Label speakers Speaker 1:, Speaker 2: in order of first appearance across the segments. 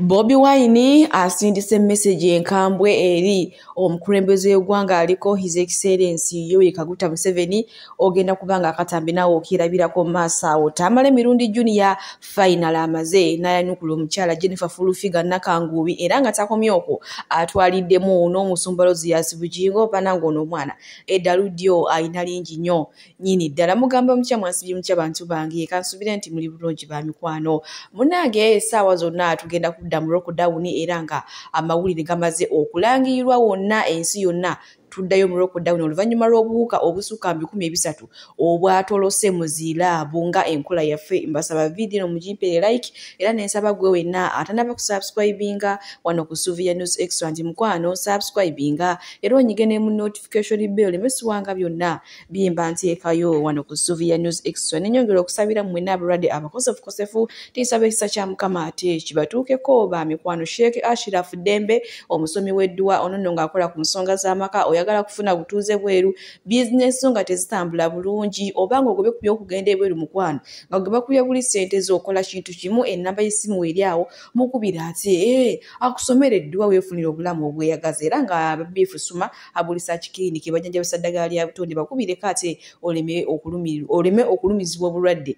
Speaker 1: Bobi Wine asindise message enkambwe eri omukulembeze w'eggwanga aliko His Excellency Yoweri Kaguta Museveni ogenda kubanga akatambi nawo okirabirako maaso awo Tamale mirundi junior final amaze nayanukula omukyala Jennifer Fulufiga Nakangubi era nga takomyoko atwaliddemu n'omusumba Lozias Bugingo panango n'omwana Edaludio ayina lingi nnyo nyini ddala mugamba omukyama asibye mu ky'abantu bange kansubira nti muli bulungi ba mikwano munange essaawa zonna tugenda kudda mu lockdown era nga amawulire gamaze okulangirwa wonna ensi yonna tuddayo mu lockdown oluvannyuma lw'obuwuka obusukka 13 obwatolose muzira bunga enkola yaffe mbasaba video mujimpe like era nensaba gwe wenna atanaba kusubscribinga wano ku Suvia News Extra ndi mukwano subscribinga era onyigene mu notification bell mesiwanga byonna bimba nteekayo wano ku Suvia News Extra nenyongera okusabira mmwe n'abalwadde abakosefu tinsabe ekisa kya Mukama ate kibatuukeko ba mikwano Sheikh Ashraf Dembe omusomi w'eddua onono ng'akola ku nsonga z'amaka oyagala kufuna butuuze bweru business nga tezitambula bulungi obanga ogobe kubyo okugenda ebweru mukwano nga ogeba kuya buli sente z'okola kintu kimu ennamba y'essimu eryawo mukubira ati akusomera eddua weefunira obulamu obweyagaza era nga Bifu Suma abulisa kikiriniki bajjanjabisa ddagala lya butonde bakubireko ate oleme okulumizibwa obulwadde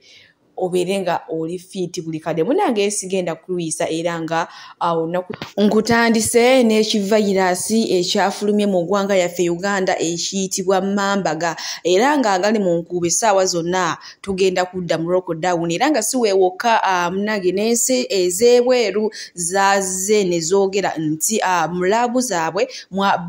Speaker 1: oberenga oli fiti buli kade munange esigenda kulwisa era nga awo nkutandise n'ekivirasi ekyafulumye mu ggwanga yaffe Uganda ekiyitibwa Mambaga era nga agali mu nkuba essaawa zonna tugenda kudda mu lockdown era nga si weewoka munange n'ensi ez'ebweru zaze ne zoogera nti mulabu zaabwe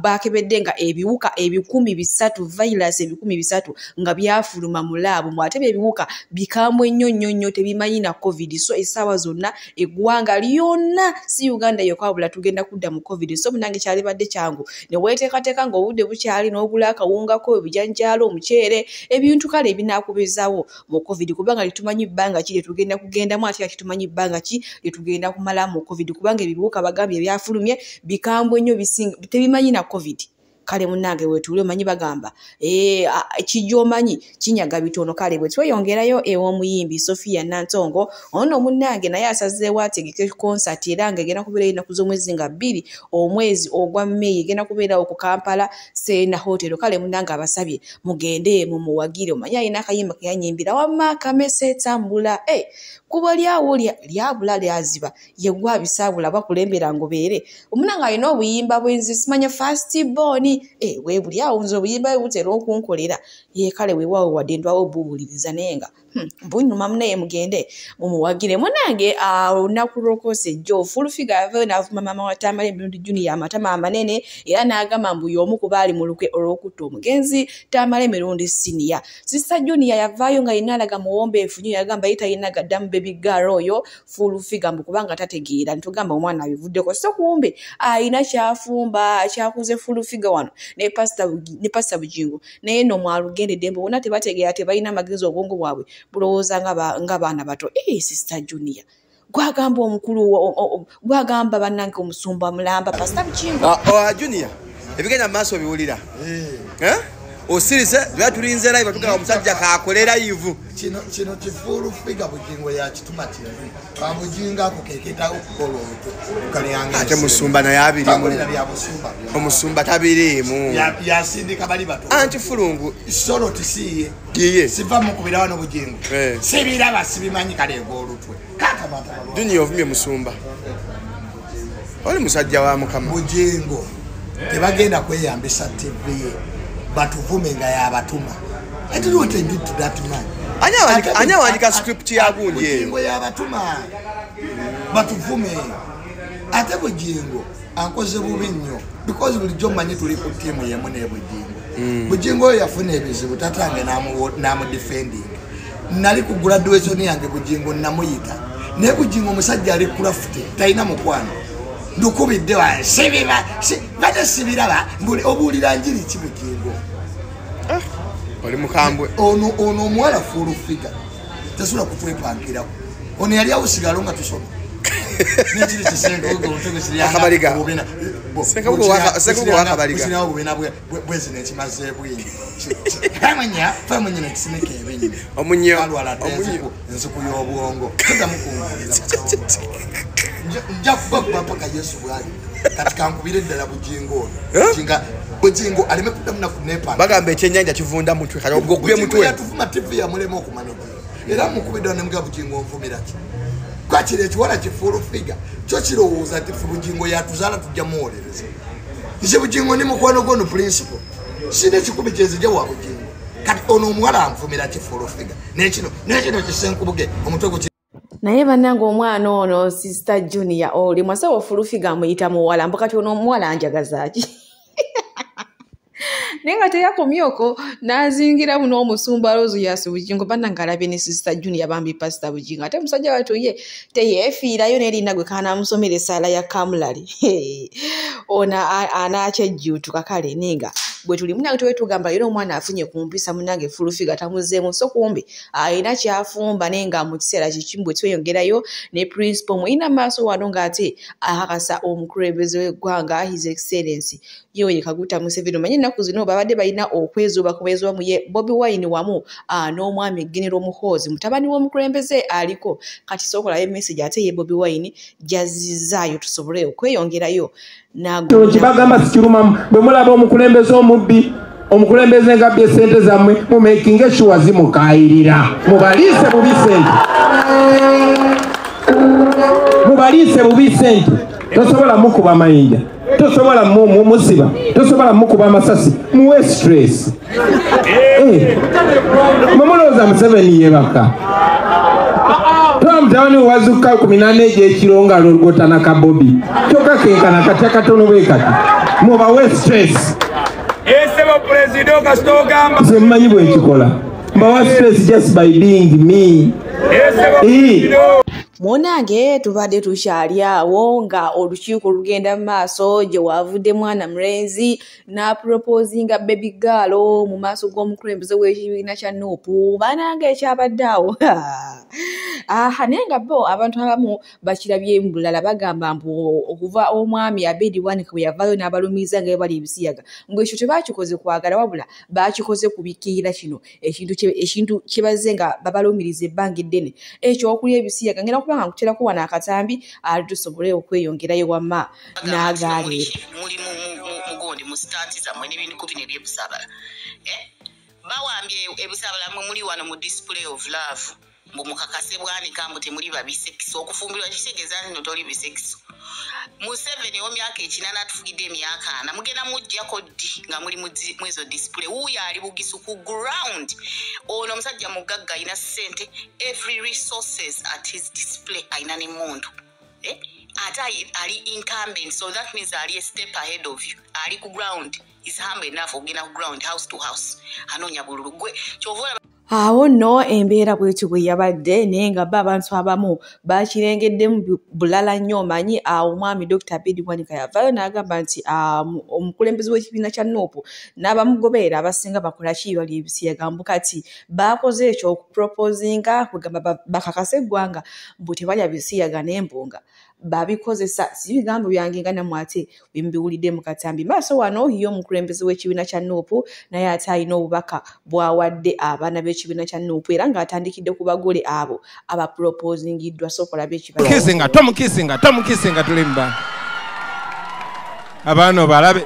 Speaker 1: bakebedde nga ebiwuka 300 virus 300 nga byafuluma mulabu mwate ebiwuka bikambwe nnyo tebimanyi na covid so essaawa zonna eggwanga lyonna si Uganda yokka wabula tugenda kudda mu covid so munange kyali badde kyangu ne weeteekateeka nga obudde bukyali n'ogula akawungako ebijanjaalo omuceere ebintu kale ebinaakubezawo mu covid kubanga litumanyi bbanga ki tugenda kugendamu ate kitumanyi bbanga ki tugenda kumala mu covid kubanga ebibuuka bagambye byafulumye bikambwe nnyo bisinga tebimanyi na covid kale munange wetuule omanyi bagamba ekijomanyi kinyaga bitono kale bwe tweyongerayo ew'omuyimbi Sofia Nantongo ono munange naye asazeewo ategeke concert era nga egenda kubeera ennaku z'omwezi nga 2 omwezi ogwa May egenda kubeerawo ku Kampala Serena Hotel kale munange abasabye mugende mu muwagire omanyi ayina akayimba ke yanyimbira wamma kamese tambula kuba lyawo lyabula lyaziba yegwa bisaabula bakulembera ngobeere omunange ayina obuyimba bwenzi simanya fast born webuli awo nzo obuyimba butera okunkolera kale weewaawo wadde ndwawo obuwuliriza naye nga bunyuma munaye mugende mumuwagire munange olunaku lwokose jo Fulufiga yavayo n'avuma maama wa Tamale mirundi junior amatama amanene era n'agamba mbu y'omu ku baali mu lukwe olw'okutta omugenzi Tamale mirundi senior sister junior yavaayo nga yinaalaga muwombeefu nnyo yagamba ye talina gaddamu baby girl oyo Fulufiga mbu kubanga tategeera nitugamba omwana abivuddeko so kumbe ayina kyafumba kyakuze Fulufiga wano ne pastor Bugingo naye no mwalugendedde mbu wonna tebategeera tebalina amagezi obwongo bwabwe bulowooza nga baana bato sister junior gwagamba omukulu gwagamba bannange omusumba mulamba pastor Bugingo
Speaker 2: junior ebigenda mu maaso biwulira osirise byatulinze live batugala omusajja kakolera yivu
Speaker 3: kino Fulufiga Bugingo ya kituma kintu Bujinga kukeketa okukola kalyange
Speaker 2: ate musumba naye abirimu omusumba tabirimu
Speaker 3: yasindika bali bato
Speaker 2: anti fulungu
Speaker 3: solo tisiye
Speaker 2: yiye
Speaker 3: siva mukubira wano Bugingo sibiraba sibimanyi kale golutwe kaka mata
Speaker 2: dunia ovumye musumba oli musajja wa Mukama
Speaker 3: Bugingo tebagenda kweyambisa TV batuvume nga yabatuma I don't want to do that man
Speaker 2: anya wandika script ya gundi
Speaker 3: Bugingo yabatuma batuvume ate Bugingo ankoze bubi nnyo because bulijjo manyi tuli ku team yemu ne Bugingo Bugingo yafuna ebizibu tatange namu defending nali ku graduation yange Bugingo namuyita ne Bugingo omusajja ali craft taina mukwano ndukubidde wa sibiba bade sibiraba obulira njiri ki Bugingo
Speaker 2: oli mukambwe
Speaker 3: ono mwala Fulufiga tasula kutwepankira ono yali awusigalo nga tusoma n'ekiri kisenga ogotegesiryanga
Speaker 2: akabaliga senga wakabaliga
Speaker 3: sinawo bwena bwezi n'ekimaze bwingi famanya n'ekisineka ebenyi
Speaker 2: omunyo
Speaker 3: alwala ensuku y'obwongo tegamukungulira nja kuba paka Yesu bwali katika nkubire ddala Bugingo Bugingo alime kudamuna kunepa
Speaker 2: bagamba ekyennyanja kivunda mutwe kale ogwe mutwe
Speaker 3: yatuvuma TV ya mulemo okumanage era mukubidwa ne mga Bugingo nvumira ki kwakire ekiwala kifulu figa kyo kirowooza ati Bugingo yatuzala tujja muwolereza nze Bugingo ni mukwano gono principle sine kikubi kyezija wa Bugingo kati ono omuwala anvumira kifulu figa nekino kisenkubuge omutwe
Speaker 1: naye bannange omwana ono sister Junior oli mwasawo fulufiga amuyita muwala mbo kati ono omuwala anjagazaaki naye nga teyakomyoko n'azingiramu n'omusumba Rose Bugingo bannange alabye ne sister Junior bambi pastor Bugingo ate musajja watu ye teyeefiirayo n'erinda gwe kaanamusomera essaala ya kamulali ona anakyejjuutuka kale ninga bwe tuli munange tewetugamba era omwana afunye kumpisa munange fulufiga tamuzeemu so kumbi alina kyafumba naye nga mu kiseera kikimu bwe tweyongerayo ne principal muyina maaso wano ng'ate akakasa omukulembeze w'eggwanga His Excellency Yoweri Kaguta Museveni omanyi ennaku zino babadde balina okwezuuba mu ye Bobi Wine wamu n'omwami General Muhoozi mutabani w'omukulembeze aliko kati sookolayo message ate ye Bobi Wine jazizaayo tusobole okweyongerayo
Speaker 4: kibagamba sikirumamu bwe mulaba omukulembeze omubbi omukulembeze nga bye sente zammwe mu making sure zimukayirira mubaliise bubi sente tosobola mukuba mayinja tosobola musiba tosobola mukuba amasasi muwe stress mumulowooza Museveni yebaka Mutabani wazuka 18 egy'ekiro nga lolgotana ka Bobi kyokka kenkana kati akatono bwe kati mubawe stress
Speaker 5: esebo president kasitogamba
Speaker 4: nze mmanyi bwe nkikola mbawa stress just by being me
Speaker 1: munange tubadde tukyali awo nga olukiiko lugenda mu maaso gye wavudde mwana mulenzi n'aproposinga baby girl mu maaso g'omukulembeze w'ekibiina kya Nuupu banange ekyabadde awo naye nga bo abantu abamu bakirabye bulala bagamba mbu okuva omwami Abedi Wine bwe yavaayo n'abalumiza nga bali ebisiyaga mbu ekyo tebakikoze kwagala wabula bakikoze kubikkirira kino ekintu kyebaze nga babalumiriza ebbanga eddene ekyo okulya ebisiyaga ngenda kubanga nkuterako wano akatambi ali tusobole okweyongerayo wamma n'agaleero
Speaker 6: mulimu mugondi mu stati zammwe n'ebintu kubino ebyebusabala bawambye ebusabala mwe muli wano mu display of love mbu mukakase bwanika mbu temuli babisekiso okufumbirwa kitegeeza nti toli bisekiso Museveni w'emyaka 8 atufugidde emyaka 4 mugenda mujjako ddi nga muli mwezo display wuuyo ali bugisu ku ground ono omusajja mugagga alina ssente every resources at his display alina n'emmundu ate ali incumbent so that means ali a step ahead of you ali ku ground is humble enough okugenda ku ground house to house anoonya bululu gwe kyova
Speaker 1: awo nno embeera bwetyo bwe yabadde naye nga abantu abamu bakirengeddemu bulala nnyo omanyi omwami Dr. Abedi Wine yavaayo n'agamba nti omukulembeze w'ekibiina kya Nuupu n'abamugoberera abasinga bakola ki bali ebisiyaga mbu kati bakoze ekyo okuproposinga kugamba bakakase eggwanga mbu tebalya bisiyaga n'embunga babikozesa si bigambo byange nga namwe ate bimbiwulidde mu katambi maaso wano ye omukulembeze w'ekibiina kya Nuupu naye ate alina obubaka bw'awadde abaana b'ekibiina kya Nuupu era ng'atandikidde ku bagole abo abaproposingiddwa sokola
Speaker 4: b'ekibiina tomukisinga tulimba abaana balabe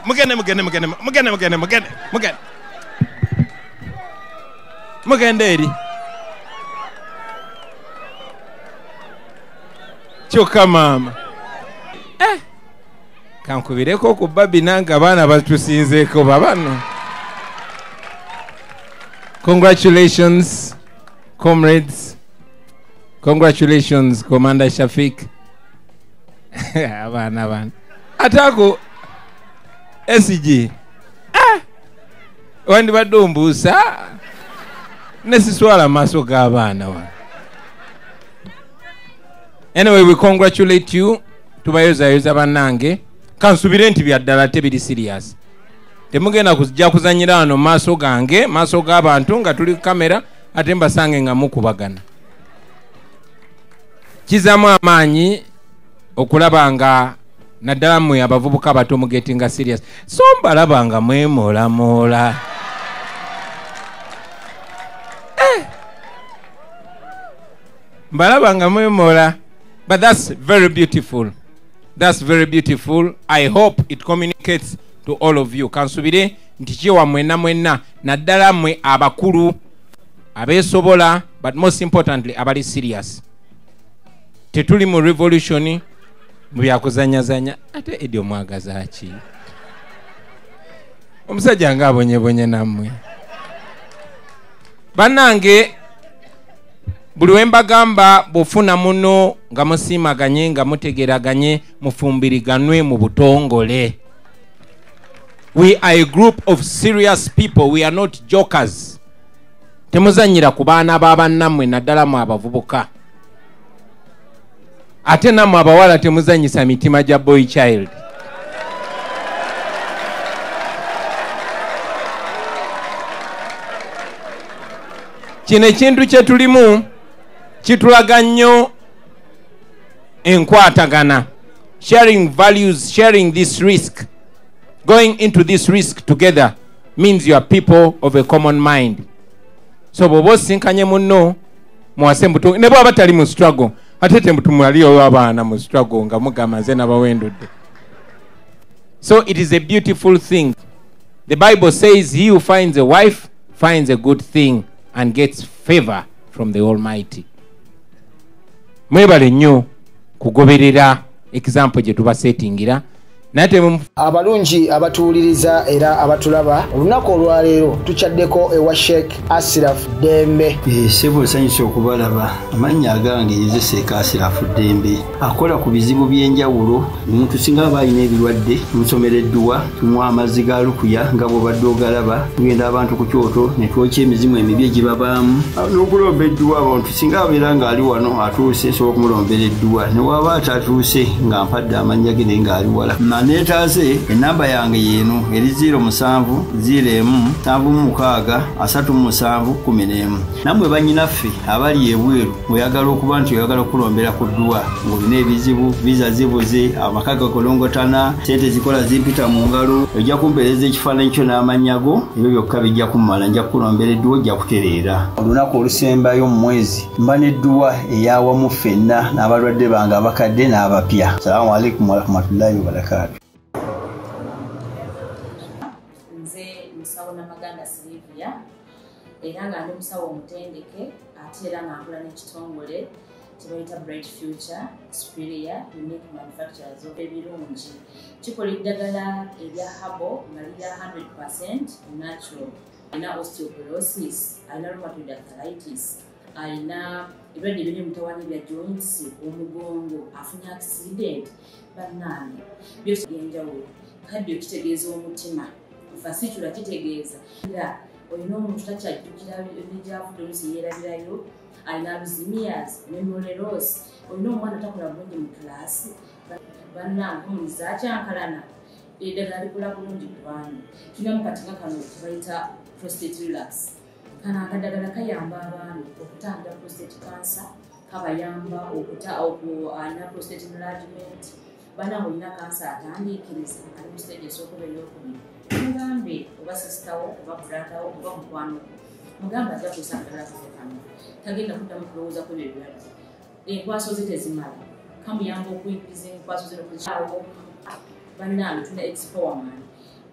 Speaker 4: mugende eri kyokka maama kankubireko ku babi nange abaana batusinzeeko babano. Congratulations comrades, congratulations Commander Shafiq. abana atako SG wandi badumbusa nesiswala maso g'abaana wa. Anyway, we congratulate you. Tubayoza banange. Kansubire nti byaddala tebiri serious. Temugenda kujja kuzanyira ano maso gange, maso g'abantu nga tuli kamera ate mbasange nga mukubagana. Kizamu amaanyi okulabanga naddala mmwe abavubuka abato mu getting serious. So mbalabanga mwemola. Mbalabanga mwemola. But that's very beautiful. That's very beautiful. I hope it communicates to all of you. Kansubire ntichiwa mwena naddala mwe abakulu abesobola, but most importantly abali serious. Tetuli mu revolution mu byakuzanyazanya ate edio mwagaza ki. Omusajja nga abonye namwe. Banange buli wembagamba bufuna muno nga musiimaganye nga mutegeraganye mufumbiriganwe mu butongole. We are a group of serious people. We are not jokers. Temuzanyira ku baana b'abannamwe naddala mu abavubuka. Ate nammwe abawala temuzanyisa mitima gya boy child. Kino ekintu kye tulimu kitulaga nnyo enkwatagana. Sharing values, sharing this risk. Going into this risk together means you are people of a common mind. So bobo sinkanye munno muwase mbuto ne bwaba tali mu struggle atete mbutumu aliyo abaana mu struggle nga mugamaze n'abawendudde. So it is a beautiful thing. The Bible says he who finds a wife finds a good thing and gets favor from the Almighty. Mwebale nnyo kugoberera example gye tubasetingira.
Speaker 7: Abalungi abatuwuliriza era abatulaba olunaku olwaleero tuchaddeko ewa Sheikh Ashraf Dembe.
Speaker 8: Sebo sanyusa okubalaba. Amannya agange Seeka Ashraf Dembe akola ku bizibu by'enjawulo. Omuntu singa aba alina ebirwadde tumusomereddwa, tumuwa amazzi ga lukuya nga bw'obadde ogalaba, tugenda abantu ku kyoto ne twokya emizimu emibi egibabaamu n'okulomba edduwa. Abantu singa abeera ng'ali wano atuuse sobola okumulombera edduwa, ne waba atatuuse nga mpadde amannya ge naye ng'ali wala. Neetaze enamba yange yeno eri 0707363711. Namwe bannyinaffe abali ebweru oyagala okuba nti oyagala okulombera ku dduwa ng'olina ebizibu, viza zibuze, amaka gakolongotana, sente zikola zimpita mu ngalo, ojja kumpeereza ekifaananyi kyo n'amannya go, ebyo byokka bijja kummala, nja kukulombera edduwa, ojja kutereera. Olunaku olusembayo mu mwezi mba n'edduwa ey'awamu ffenna n'abalwadde bange abakadde n'abapya. Salaamu alaikum warahmatullahi wabarakatuh.
Speaker 1: Era nga ndi musawo omutendeke ate era nga nkola n'ekitongole kyebayita Bright Future Superior Unique Manufacturers ebirungi. Kikola eddagala erya habo nga lirya 100% natural. Alina osteoporosis, alina rheumatoid arthritis, alina ebirwadde ebiri mutawaana bya joints, omugongo, afunye accident, bannange byose byenjawulo. Kaddio kitegeeza omutima, fasitula kitegeeza olina omuntu takyajjukira ebyavudde oluusi yeerabirayo, alina alzheimer's, memory loss, olina omwana takola bulungi mu kulaasi, bannange omuliza akyankalana, eddagala likola bulungi ku baana. Tulina mu katinga kano kebayita prostate relax. Kano akadagala kayamba abaana okutangira prostate cancer, kabayamba alina prostate enlargement. Bannange olina kansa atandiikiriza ali mu stage esookuba ey'okubiri. Mugambe oba sisitawo oba bratawo oba mukwano mugambe ajja kusangala kano tagenda kuddamu kulowooza ku ebirwadde. Enkwaso ze tezimala, kamuyamba okuyigiza enkwaso ze n'okuzikyawo. Bannange tuna expowerman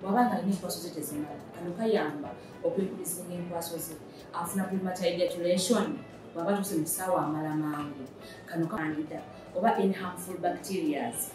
Speaker 1: bw'aba nga alina enkwaso ze tezimala, kano kayamba okwikuriza enkwaso ze. Afuna premature ejaculation bw'aba tuuse mu kisaawe amala mangu, kano kandida oba any harmful bacterias.